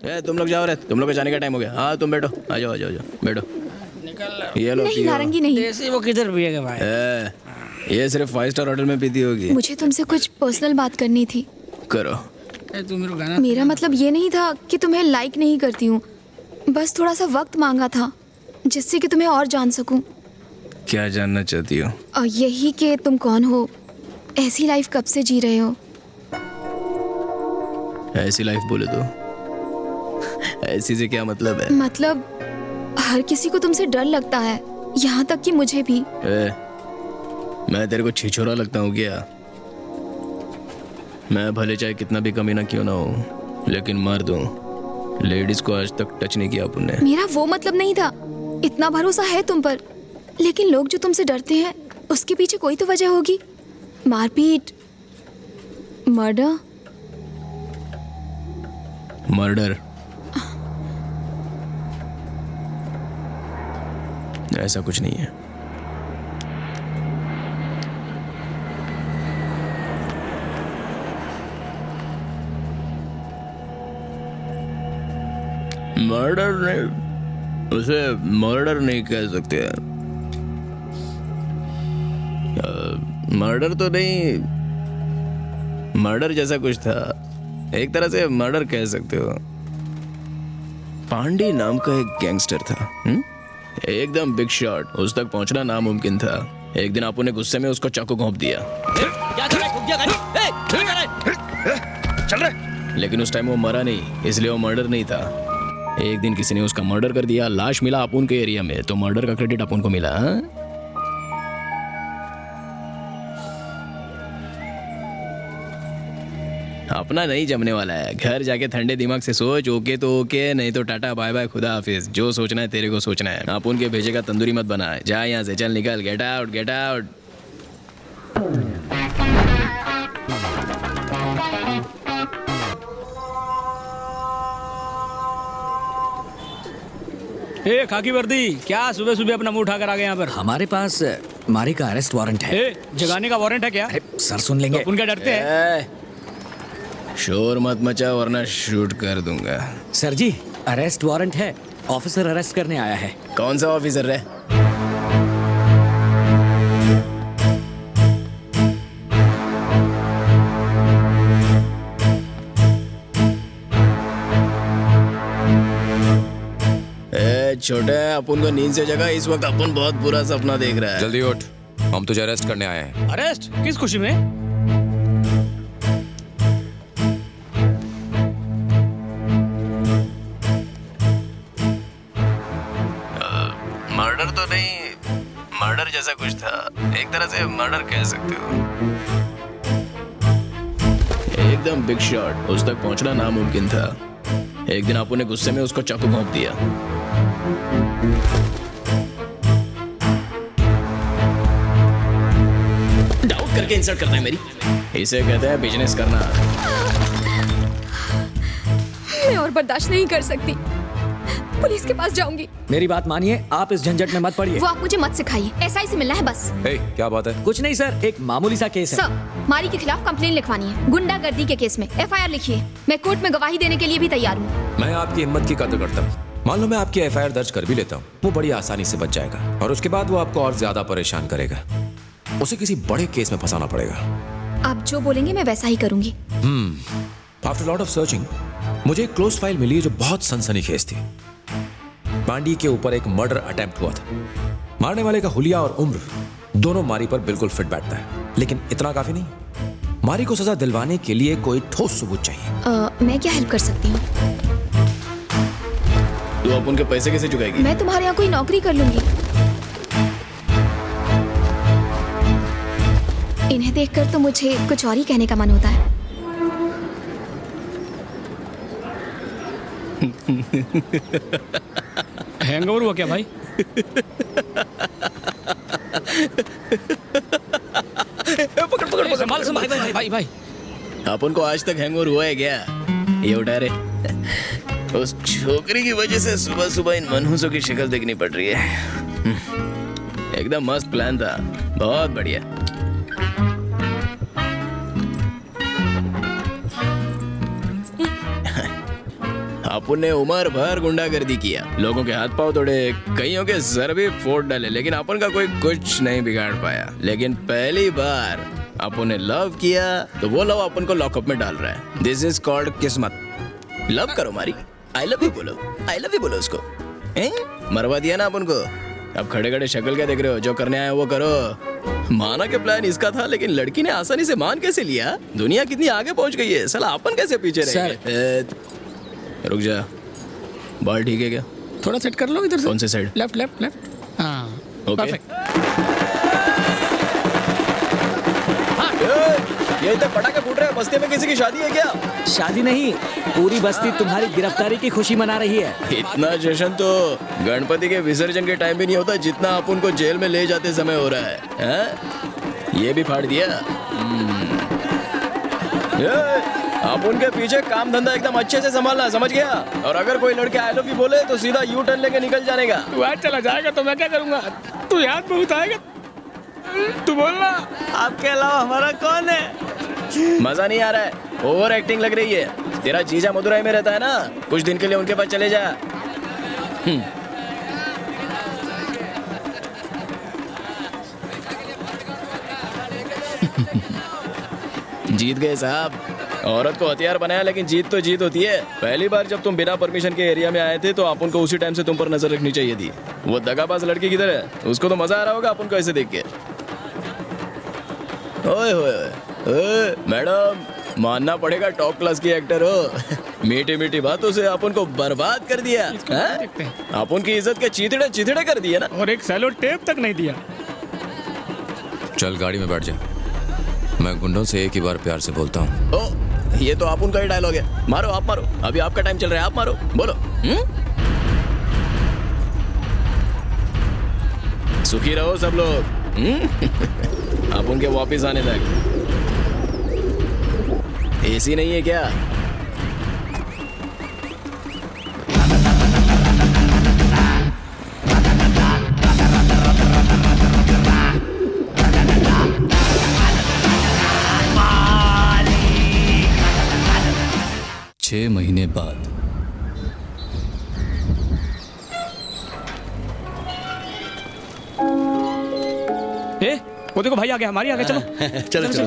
तुम लोग जाओ रे, तुम लोग का जाने का टाइम हो गया। हाँ तुम बैठो, आ जाओ आ जाओ बैठो। निकल। ये लो नहीं पियो। नारंगी नहीं। देसी वो किधर पिएगा भाई? ये सिर्फ 5 स्टार होटल में पीती होगी। मुझे तुमसे कुछ पर्सनल बात करनी थी। करो। तू मेरे को गाना मेरा मतलब ये नहीं था कि तुम्हें लाइक नहीं करती हूँ, बस थोड़ा सा वक्त मांगा था जिससे कि तुम्हें और जान सकूं। क्या जानना चाहती हो? और यही कि तुम कौन हो, ऐसी लाइफ कब से जी रहे हो। ऐसी लाइफ बोले तो ऐसी से क्या मतलब है? मतलब हर किसी को तुमसे डर लगता है, यहाँ तक कि मुझे भी। मैं तेरे को छिछोरा लगता हूँ क्या? मैं भले चाहे कितना भी कमीना क्यों ना हो, लेकिन मर्द हूँ। लेडीज को आज तक टच नहीं किया अपन ने। मेरा वो मतलब नहीं था, इतना भरोसा है तुम पर, लेकिन लोग जो तुमसे डरते हैं उसके पीछे कोई तो वजह होगी। मारपीट, मर्डर। मर्डर? ऐसा कुछ नहीं है। मर्डर नहीं, उसे मर्डर नहीं कह सकते। मर्डर तो नहीं, मर्डर जैसा कुछ था, एक तरह से मर्डर कह सकते हो। पांडे नाम का एक गैंगस्टर था, एकदम बिग शॉट। उस तक पहुंचना नामुमकिन था। एक दिन आपने गुस्से में उसको चाकू घोंप दिया। चल रहे। लेकिन उस टाइम वो मरा नहीं, इसलिए वो मर्डर नहीं था। एक दिन किसी ने उसका मर्डर कर दिया, लाश मिला अपुन के एरिया में, तो मर्डर का क्रेडिट अपुन को मिला। हाँ? अपना नहीं जमने वाला है। घर जाके ठंडे दिमाग से सोच। ओके तो ओके, नहीं तो टाटा बाय बाय, खुदा हाफिज। जो सोचना है तेरे को सोचना है। अपुन के भेजे का तंदूरी मत बना। जा यहाँ से, चल निकल, गेट आउट गेट आउट। ए खाकी वर्दी, क्या सुबह सुबह अपना मुंह उठाकर आ गए यहाँ पर? हमारे पास मारी का अरेस्ट वारंट है। ए, जगाने का वारंट है क्या? अरे सर सुन लेंगे। तो उनका डरते हैं। शोर मत मचा वरना शूट कर दूंगा। सर जी, अरेस्ट वारंट है, ऑफिसर अरेस्ट करने आया है। कौन सा ऑफिसर है? छोटे, अपन को नींद से जगा। इस वक्त अपन बहुत बुरा सपना देख रहा है। जल्दी उठ, हम तुझे अरेस्ट करने आए हैं। अरेस्ट? किस खुशी में? मर्डर तो नहीं, मर्डर जैसा कुछ था, एक तरह से मर्डर कह सकते हो। एकदम बिग शॉट। उस तक पहुंचना नामुमकिन था। एक दिन आपने गुस्से में उसको चाकू घोंप दिया। डाउट करके इंसल्ट करता है मेरी। इसे कहते हैं बिजनेस करना। मैं और बर्दाश्त नहीं कर सकती, पुलिस के पास जाऊंगी। मेरी बात मानिए, आप इस झंझट में मत पड़िए। वो आप मुझे मत सिखाइए, एसआई से मिलना है बस। ए, क्या बात है? कुछ नहीं सर, एक मामूली सा केस है। सर, मारी के खिलाफ कंप्लेन लिखवानी है, गुंडागर्दी के केस में। एफआईआर लिखिए, मैं कोर्ट में गवाही देने के लिए भी तैयार हूँ। मैं आपकी हिम्मत की कदर करता हूँ। मान लो मैं आपकी एफआईआर दर्ज कर भी लेता हूँ, वो बड़ी आसानी से बच जाएगा और उसके बाद वो आपको और ज्यादा परेशान करेगा। उसे किसी बड़े केस में फंसाना पड़ेगा। आप जो बोलेंगे मैं वैसा ही करूंगी। आफ्टर लॉट ऑफ सर्चिंग मुझे एक क्लोज फाइल मिली है जो बहुत सनसनीखेज थी। पांडी के ऊपर एक मर्डर अटेम्प्ट हुआ था। मारने वाले का हुलिया और उम्र दोनों मारी पर बिल्कुल फिट बैठता है, लेकिन इतना काफी नहीं। मारी को सजा दिलवाने के लिए कोई ठोस सबूत चाहिए। मैं क्या हेल्प कर सकती हूँ? तू अब उनके पैसे कैसे चुकाएगी? मैं तुम्हारे यहाँ कोई नौकरी कर लूंगी। इन्हें देखकर तो मुझे कुछ और ही कहने का मन होता है। हैंगओवर हुआ क्या भाई? पकड़ पकड़ पकड़। संभाल संभाल भाई भाई भाई। अपन को आज तक हैंगओवर हुआ है क्या? ये उठा रे। उस छोकरी की वजह से सुबह सुबह इन मनहूसों की शक्ल देखनी पड़ रही है। एकदम मस्त प्लान था, बहुत बढ़िया। अपन ने उम्र भर गुंडागर्दी किया, लोगों के हाथ पांव तोड़े, कईयों के सर भी फोड़ डाले, लेकिन अपन का कोई कुछ नहीं बिगाड़ पाया। लेकिन पहली बार अपन ने लव किया तो वो लव अपन को लॉकअप में डाल रहा है। दिस इज कॉल्ड किस्मत। लव करो मारी, आई लव यू बोलो, आई लव यू बोलो उसको। मरवा दिया ना अपन को। अब खड़े खड़े शक्ल क्या देख रहे हो? जो करने आए वो करो। माना के प्लान इसका था, लेकिन लड़की ने आसानी से मान कैसे लिया? दुनिया कितनी आगे पहुंच गई है, साला अपन कैसे पीछे रह गए? रुक जा, बाल ठीक है क्या? थोड़ा सेट कर लो इधर से। कौन से साइड? Left left left. हाँ ओके। परफेक्ट। ये इतने पटाखे फूट रहे हैं, बस्ती में किसी की शादी है क्या? शादी नहीं, पूरी बस्ती तुम्हारी गिरफ्तारी की खुशी मना रही है। इतना जश्न तो गणपति के विसर्जन के टाइम भी नहीं होता जितना अपन को जेल में ले जाते समय हो रहा है, हैं? ये भी फाड़ दिया। अपन के पीछे काम धंधा एकदम अच्छे से संभालना, समझ गया? और अगर कोई लड़के आई लव यू बोले तो सीधा यू टर्न लेके निकल जाने का। तू आज चला जाएगा तो मैं क्या करूंगा? तू याद बहुत आएगा। तू बोलना, आपके अलावा हमारा कौन है? मजा नहीं आ रहा है, ओवर एक्टिंग लग रही है। तेरा जीजा मदुरई में रहता है ना, कुछ दिन के लिए उनके पास चले जा। जीत गए साहब। औरत को हथियार बनाया, लेकिन जीत तो जीत होती है। पहली बार जब तुम बिना परमिशन के एरिया में आए थे तो अपन को उसी टाइम से तुम पर नजर रखनी चाहिए थी। वो दगाबाज लड़की किधर है? उसको तो मजा आ रहा होगा अपन को ऐसे देख के। ओए ओए मैडम, मानना पड़ेगा टॉप क्लास की एक्टर हो। मीठी मीठी बातों से अपन को बर्बाद कर दिया। अपन की इज्जत के चीथड़े चीथड़े कर दिए ना। और एक सैलो टेप तक नहीं दिया। चल गाड़ी में बैठ जा। मैं गुंडों से एक ही बार प्यार से बोलता हूँ। ओ, ये तो अपन का ही डायलॉग है। मारो, आप मारो, अभी आपका टाइम चल रहा है, आप मारो, बोलो। सुखी रहो सब लोग। अपन के वापिस आने तक। एसी नहीं है क्या? छह महीने बाद वो देखो भाई आ गया, हमारी आ गया। चलो चलो चलो।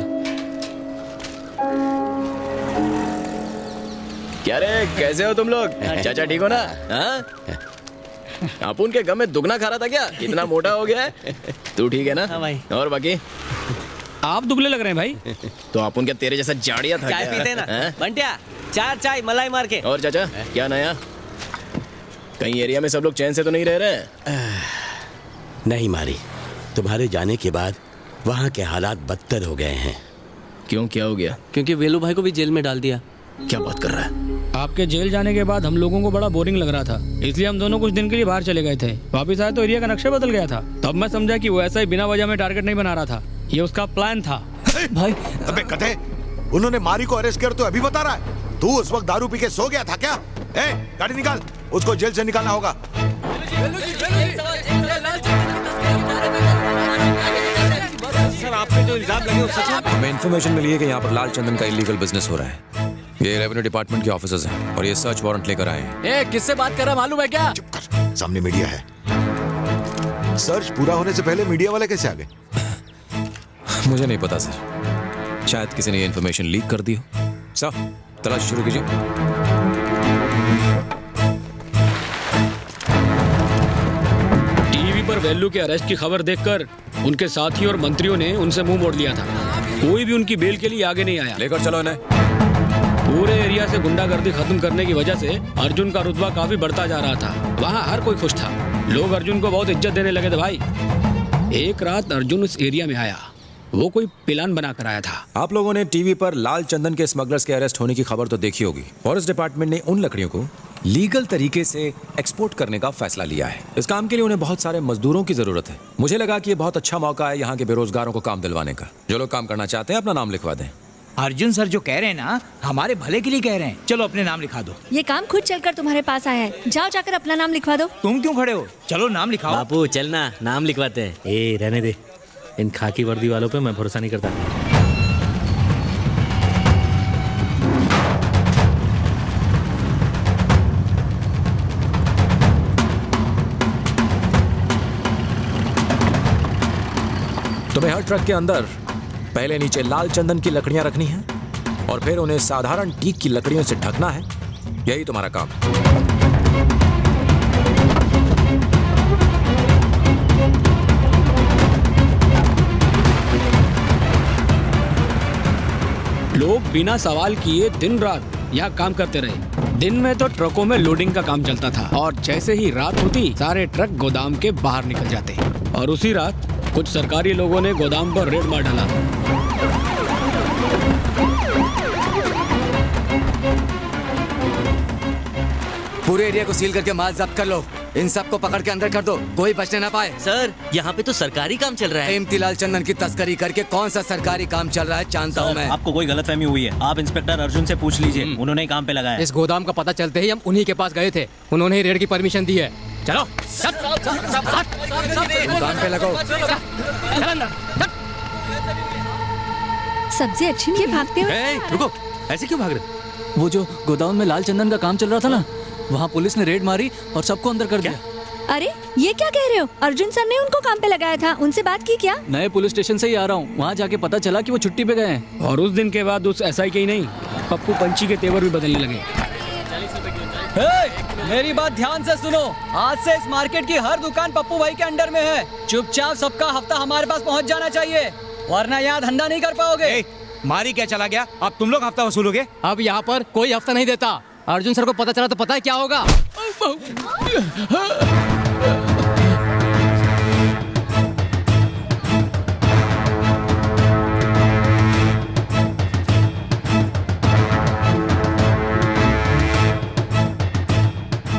क्या रे, कैसे हो तुम लोग? चाचा ठीक हो ना? हाँ? अपन के गम में दुगना खा रहा था क्या? इतना मोटा हो गया है? तू ठीक है ना? हाँ भाई। और बाकी? आप दुबले लग रहे हैं भाई। तो अपन क्या तेरे जैसा जाड़िया था? चाय क्या? पीते ना हाँ? बंटिया, चाय मलाई मार के। और चाचा क्या नया? कहीं एरिया में सब लोग चैन से तो नहीं रह रहे? नहीं मारी, तुम्हारे जाने के बाद वहाँ के हालात बदतर हो गए हैं। क्यों, क्या हो गया? क्योंकि वेलू भाई को भी जेल में डाल दिया। क्या बात कर रहा है? आपके जेल जाने के बाद हम लोगों को बड़ा बोरिंग लग रहा था, इसलिए हम दोनों कुछ दिन के लिए बाहर चले गए थे। वापिस आए तो एरिया का नक्शा बदल गया था। तब मैं समझा कि वो ऐसा ही बिना वजह में टारगेट नहीं बना रहा था, ये उसका प्लान था। भाई अबे कथे, उन्होंने मारी को अरेस्ट कर तो अभी बता रहा है? तू उस वक्त दारू पी के सो गया था क्या? गाड़ी निकाल, उसको जेल से निकालना होगा। सर, आपने जो इल्जाम लगे वो सच है? हमें इन्फॉर्मेशन मिली है कि यहाँ पर लाल चंदन का इलीगल बिजनेस हो रहा है। ये रेवेन्यू डिपार्टमेंट के ऑफिसर्स हैं और ये सर्च वारंट लेकर आए हैं। किससे बात कर रहा मालूम है क्या? चुप कर, सामने मीडिया है। सर्च पूरा होने से पहले मीडिया वाले कैसे आ गए? मुझे नहीं पता सर, शायद किसी ने ये इन्फॉर्मेशन लीक कर दी हो। सर तलाश शुरू कीजिए। टीवी पर वेल्लू के अरेस्ट की खबर देखकर उनके साथी और मंत्रियों ने उनसे मुंह मोड़ लिया था। कोई भी उनकी बेल के लिए आगे नहीं आया। लेकर चलो इन्हें। पूरे एरिया से गुंडागर्दी खत्म करने की वजह से अर्जुन का रुतबा काफी बढ़ता जा रहा था। वहाँ हर कोई खुश था, लोग अर्जुन को बहुत इज्जत देने लगे थे भाई। एक रात अर्जुन उस एरिया में आया, वो कोई प्लान बना कर आया था। आप लोगों ने टीवी पर लाल चंदन के स्मगलर्स के अरेस्ट होने की खबर तो देखी होगी। फॉरेस्ट डिपार्टमेंट ने उन लकड़ियों को लीगल तरीके से एक्सपोर्ट करने का फैसला लिया है। इस काम के लिए उन्हें बहुत सारे मजदूरों की जरूरत है। मुझे लगा कि ये बहुत अच्छा मौका है यहाँ के बेरोजगारों को काम दिलवाने का। जो लोग काम करना चाहते हैं अपना नाम लिखवा दें। अर्जुन सर जो कह रहे हैं ना, हमारे भले के लिए कह रहे हैं। चलो अपने नाम लिखा दो। ये काम खुद चलकर तुम्हारे पास आया है, जाओ जाकर अपना नाम लिखवा दो। तुम क्यों खड़े हो? चलो नाम लिखाओ। बापू चलना, नाम लिखवाते हैं। ए रहने दे, इन खाकी वर्दी वालों पे मैं भरोसा नहीं करता। हर ट्रक के अंदर पहले नीचे लाल चंदन की लकड़ियां रखनी है और फिर उन्हें साधारण टीक की लकड़ियों से ढकना है। यही तुम्हारा काम। लोग बिना सवाल किए दिन रात यहाँ काम करते रहे। दिन में तो ट्रकों में लोडिंग का काम चलता था और जैसे ही रात होती सारे ट्रक गोदाम के बाहर निकल जाते। और उसी रात कुछ सरकारी लोगों ने गोदाम पर रेड मार डाला। पूरे एरिया को सील करके माल जब्त कर लो। इन सबको पकड़ के अंदर कर दो, कोई बचने ना पाए। सर यहाँ पे तो सरकारी काम चल रहा है। इम्तिलाल चंदन की तस्करी करके कौन सा सरकारी काम चल रहा है जानता हूँ मैं। आपको कोई गलतफहमी हुई है, आप इंस्पेक्टर अर्जुन से पूछ लीजिए, उन्होंने ही काम पे लगाया। इस गोदाम का पता चलते ही हम उन्हीं के पास गए थे, उन्होंने ही रेड की परमिशन दी है। चलो काम पे लगो। सब्जी अच्छी नहीं भागते हो। रुको, ऐसे क्यों भाग रहे? वो जो गोदाम में लाल चंदन का काम चल रहा था ना, वहाँ पुलिस ने रेड मारी और सबको अंदर कर दिया। अरे ये क्या कह रहे हो? अर्जुन सर ने उनको काम पे लगाया था, उनसे बात की क्या? नए पुलिस स्टेशन से ही आ रहा हूँ, वहाँ जाके पता चला कि वो छुट्टी पे गए हैं। और उस दिन के बाद उस SI के ही नहीं, पप्पू पंची के तेवर भी बदलने लगे। मेरी बात ध्यान से सुनो, आज से इस मार्केट की हर दुकान पप्पू भाई के अंडर में है। चुपचाप सबका हफ्ता हमारे पास पहुँच जाना चाहिए, वरना यहाँ धंधा नहीं कर पाओगे। मारी क्या चला गया? अब तुम लोग हफ्ता वसूलोगे? अब यहाँ पर कोई हफ्ता नहीं देता। अर्जुन सर को पता चला तो पता है क्या होगा?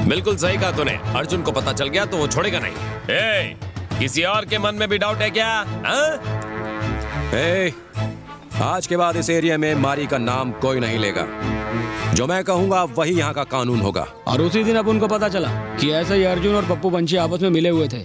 बिल्कुल सही कहा तूने। अर्जुन को पता चल गया तो वो छोड़ेगा नहीं। किसी और के मन में भी डाउट है क्या? आज के बाद इस एरिया में मारी का नाम कोई नहीं लेगा। जो मैं कहूंगा वही यहाँ का कानून होगा। और उसी दिन अब उनको पता चला कि ऐसे ही अर्जुन और पप्पू पंची आपस में मिले हुए थे।